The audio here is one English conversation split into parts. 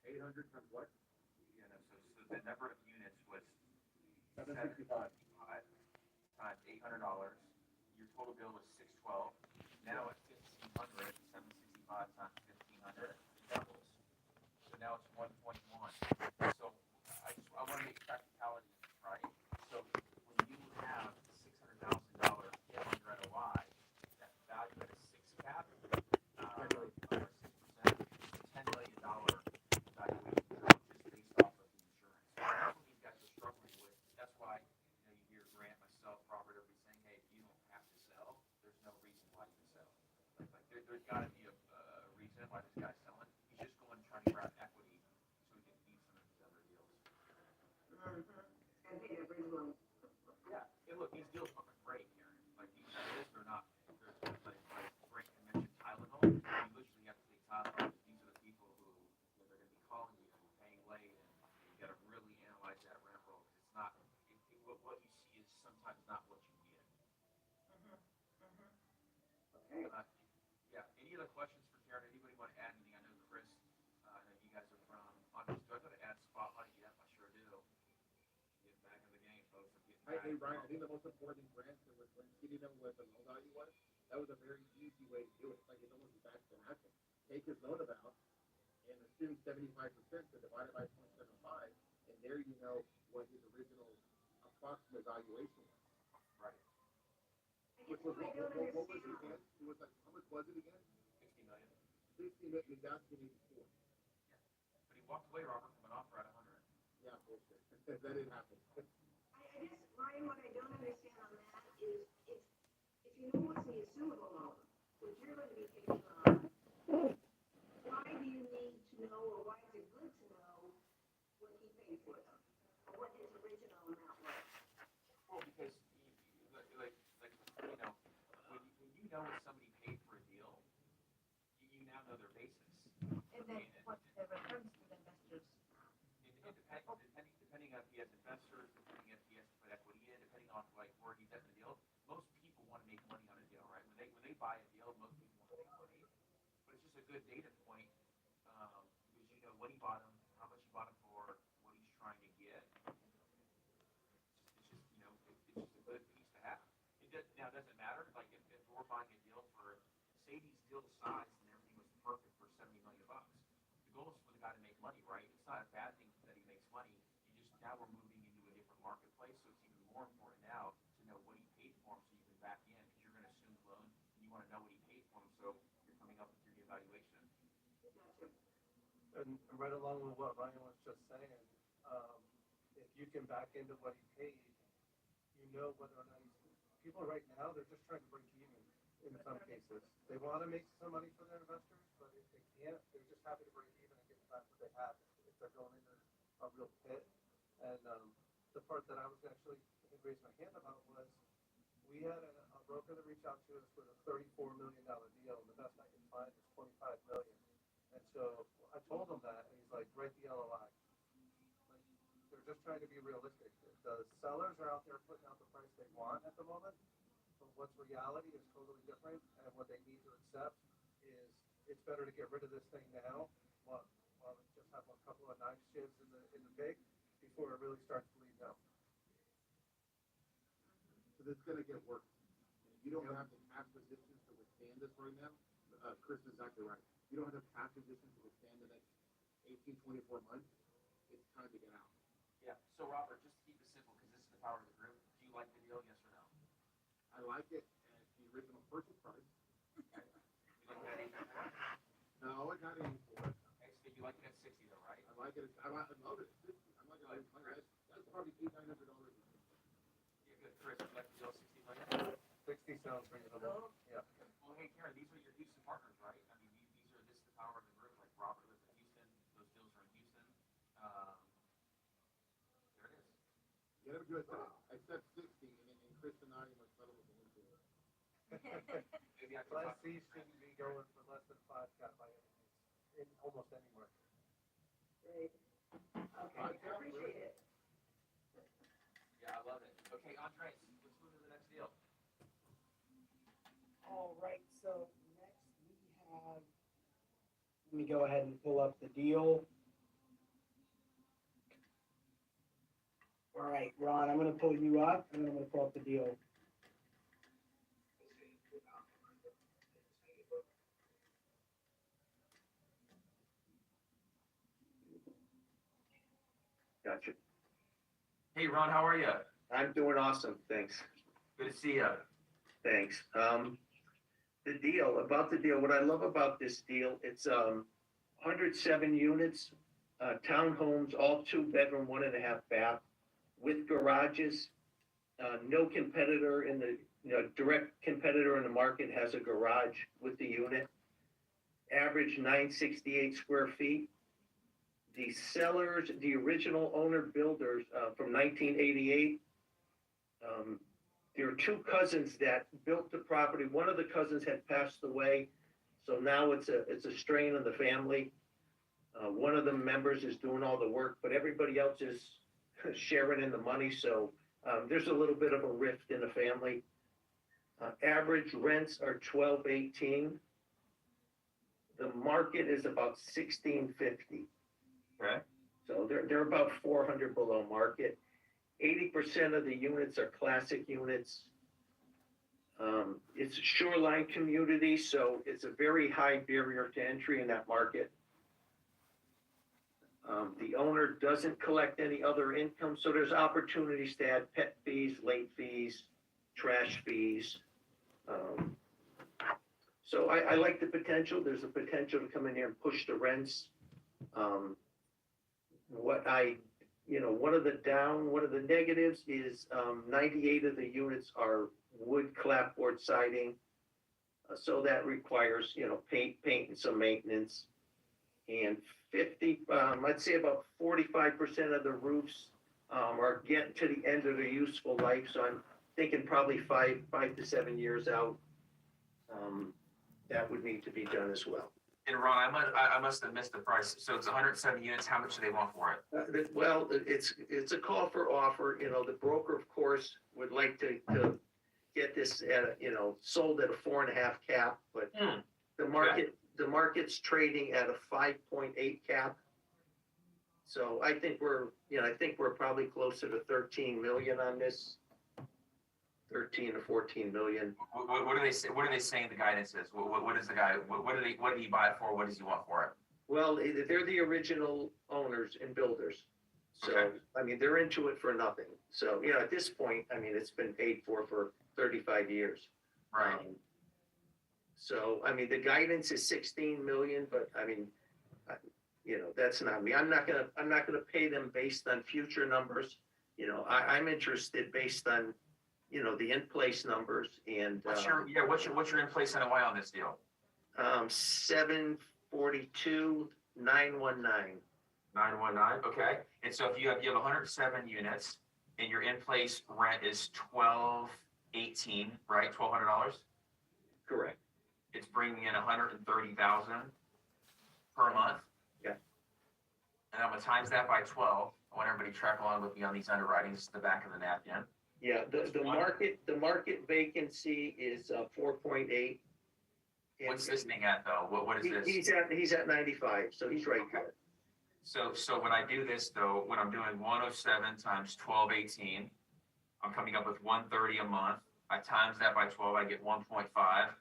800 times what? You know, so the number of units was 765. 765 times $800. Your total bill was 612. Now Yeah. at 1500, 765 times 1500, it doubles. So now it's 121. So I want to make practicality of this, right? So when you have $600,000 under NOI, that value at a six cap, 10 million. or 6%, $10 million valuation drop just based off of the insurance. So that's what these guys are struggling with. That's why you hear Grant, myself, Robert, everybody saying, hey, you don't have to sell. There's no reason why you can sell. There's got to be a reason why this guy's selling. He's just going to try to grab equity so he can beat some of these other deals. And pay the original. Yeah. And look, these deals aren't great, Karen. Like these deals, they're not. They're like Grant mentioned Tylenol. You literally have to take Tylenol. These are the people who they're going to be calling you and paying late, and you got to really analyze that rent roll because it's not. What you see is sometimes not what you get. Okay. Yeah. Any other questions for Karen? Anybody want to add anything? I know Chris. I know you guys are from. Do I go to add spotlight? Yep, I sure do. Getting back in the game, folks. I'm getting back. Hey, Ryan, I think the most important thing for answer was when getting them what the loan value was. That was a very easy way to do it. It's like it's almost a batch to happen. Take his loan amount and assume 75%, so divide it by 0.75, and there you know what his original approximate valuation was. Right. Which was what was it again? It was like how much was it again? 60 million. 60 million. He's asking 84. Yeah. But he walked away, Robert, from an offer at 100. Yeah, bullshit. that didn't happen. I guess, Ryan, what I don't understand on that is if you know what's the assumable loan, which you're going to be taking on, why do you need to know, or why is it good to know what he paid for them, or what his original amount was? Well, because you know, when you know what somebody paid for a deal, you now know their basis. And then what's the returns to the investors? Depending on if he has investors, depending if he has to put equity in, depending on like where he's at in the deal. Most people want to make money on a deal, right? When they buy a deal, most people want to make money. But it's just a good data point because you know when he bought them, how much he bought them for, what he's trying to get. It's just you know it's just a good piece to have. Now it doesn't matter like if we're buying a deal for say these deal size and everything was perfect for 70 million bucks. The goal is for the guy to make money, right? It's not a bad thing that he makes money. You just now we're moving into a different marketplace, so it's even more important now to know what he paid for him, so you can back in because you're going to assume the loan and you want to know what he paid for him, so you're coming up with your new valuation. Gotcha. And right along with what Ryan was just saying, if you can back into what he paid, you know whether or not people right now they're just trying to break even. In some cases, they want to make some money for their investors, but if they can't, they're just happy to break even and get back what they have. If they're going into a real pit, and the part that I was actually raised my hand about was we had a broker that reached out to us with a $34 million deal, and the best I could find was $25 million. And so I told him that, and he's like, write the LOI. Like, they're just trying to be realistic. The sellers are out there putting out the price they want at the moment, but what's reality is totally different, and what they need to accept is it's better to get rid of this thing now while we just have a couple of knife shivs in the pig before it really starts bleeding out. So this is going to get worse. You don't have the cash positions to withstand this right now. Chris is exactly right. You don't have the cash positions to withstand the next 18, 24 months. It's time to get out. Yeah. So Robert, just to keep it simple, because this is the power of the group. Do you like the deal? Yes or no? I like it at the original purchase price. Okay. You like that 84? No, it got 84. Okay, so you like it at 60 though, right? I like it. I love it at 50. I'm not going to that's probably $800-$900. Yeah, good. Chris, you like the deal 60 million? 60 sounds reasonable. Yeah. Well, hey, Karen, these are your Houston partners, right? I mean, this is the power of the group. Like Robert lives in Houston. Those deals are in Houston. There it is. Get him good. I said 60, and Chris and I must settle with the into it. Maybe I can Plus, talk to these shouldn't be going for less than 5 cap by any means, in almost any market. Great. Okay, I appreciate it. Yeah, I love it. Okay, Andres, let's move to the next deal. All right, so next we have, let me go ahead and pull up the deal. All right, Ron, I'm gonna pull you up, and then I'm gonna pull up the deal. Gotcha. Hey, Ron, how are you? I'm doing awesome, thanks. Good to see you. Thanks. About the deal, what I love about this deal, it's 107 units, townhomes, all 2-bedroom, 1.5 bath, with garages. No competitor in the, direct competitor in the market has a garage with the unit. Average 968 square feet. The sellers, the original owner builders from 1988, there are 2 cousins that built the property. One of the cousins had passed away, so now it's a strain on the family. One of the members is doing all the work, but everybody else is sharing in the money, so there's a little bit of a rift in the family. Average rents are $12.18. The market is about $16.50. Okay. So they're about 400 below market. 80% of the units are classic units. It's a shoreline community, so it's a very high barrier to entry in that market. The owner doesn't collect any other income, so there's opportunities to add pet fees, late fees, trash fees. So I like the potential. There's a potential to come in here and push the rents. One of the negatives is 98 of the units are wood clapboard siding. So that requires, paint and some maintenance. And I'd say about 45% of the roofs are getting to the end of their useful life. So I'm thinking probably 5 to 7 years out. That would need to be done as well. And Ron, I must have missed the price. So it's 107 units. How much do they want for it? Well, it's a call for offer. The broker, of course, would like to get this at sold at a 4.5 cap, but the market's trading at a 5.8 cap. So I think we're probably closer to 13 million on this. 13 to 14 million. What are they say? What are they saying the guidance is? What is the guy? What did he buy it for? What does he want for it? Well, they're the original owners and builders. So, Okay. I mean, they're into it for nothing. So, at this point, I mean, it's been paid for 35 years. Right. So, I mean, the guidance is 16 million, but I mean, that's not me. I'm not gonna pay them based on future numbers. I'm interested based on, the in-place numbers and. What's your in-place NOI on this deal? 742, 919. 919. Okay. And so if you have 107 units and your in-place rent is $12.18, right? $1,200. Correct. It's bringing in 130,000 per month. Yeah. And I'm gonna times that by 12. I want everybody to track along with me on these underwritings at the back of the napkin. Yeah, the market vacancy is 4.8. What's this thing at though? What is this? He's at 95, so he's right there. So when I do this though, when I'm doing 107 times 12.18, I'm coming up with 130 a month. I times that by 12, I get 1.5,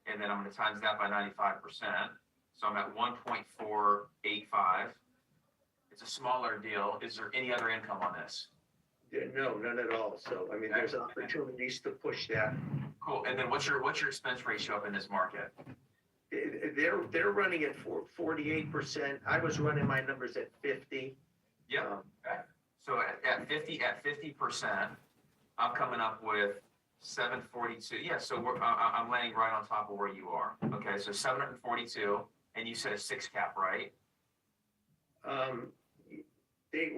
and then I'm going to times that by 95%. So I'm at 1.485. It's a smaller deal. Is there any other income on this? Yeah, no, none at all. So I mean, there's opportunities to push that. Cool. And then what's your expense ratio up in this market? They're running at 48%. I was running my numbers at 50. Yeah. Okay. So at 50%, I'm coming up with 742. Yeah. So I'm landing right on top of where you are. Okay. So 742, and you said a 6 cap, right? They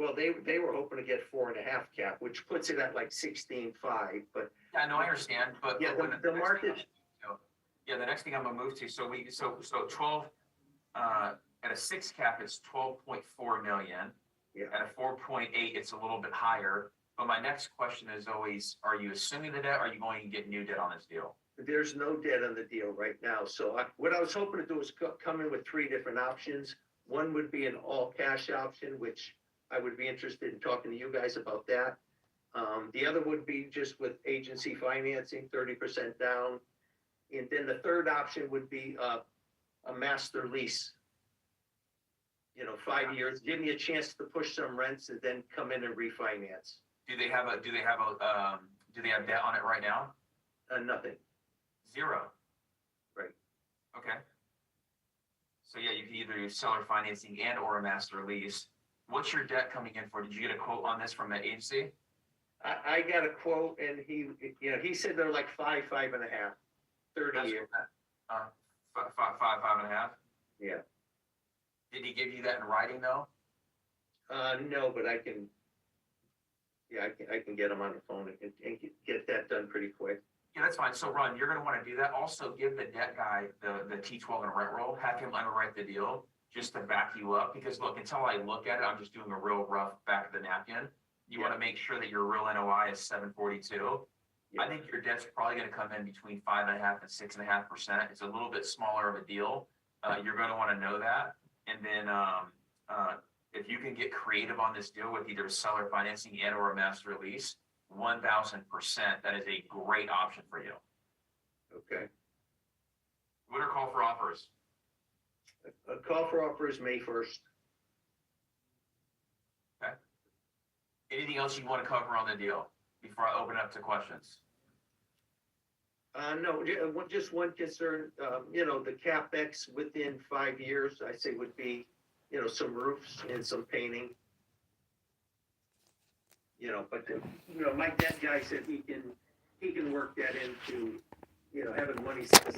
were hoping to get 4.5 cap, which puts it at like 16.5. But yeah, no, I understand. But yeah, the market. Yeah, the next thing I'm gonna move to. So 12 at a 6 cap, it's 12.4 million. Yeah. At a 4.8, it's a little bit higher. But my next question is always: are you assuming the debt? Or are you going to get new debt on this deal? There's no debt on the deal right now. So what I was hoping to do is come in with 3 different options. One would be an all cash option, which I would be interested in talking to you guys about that. The other would be just with agency financing, 30% down. And then the third option would be a master lease. 5 years, give me a chance to push some rents and then come in and refinance. Do they have debt on it right now? Nothing. Zero. Right. Okay. So yeah, you can either use seller financing and or a master lease. What's your debt coming in for? Did you get a quote on this from the agency? I got a quote and he said they're like 5.5 and a half, 30 years. Five and a half? Yeah. Did he give you that in writing though? No, but I can get them on the phone and get that done pretty quick. Yeah, that's fine. So Ron, you're gonna wanna do that. Also give the debt guy the T12 and rent roll, have him underwrite the deal just to back you up. Because look, until I look at it, I'm just doing a real rough back of the napkin. You wanna make sure that your real NOI is 742. Yeah. I think your debt's probably gonna come in between 5.5% and 6.5%. It's a little bit smaller of a deal. You're gonna wanna know that. And then, if you can get creative on this deal with either seller financing and or a master lease, 1,000%, that is a great option for you. Okay. What are call for offers? A call for offers May 1st. Okay. Anything else you want to cover on the deal before I open up to questions? No, just one concern, the CapEx within 5 years, I say would be, some roofs and some painting. But, my debt guy said he can work that into, having money set aside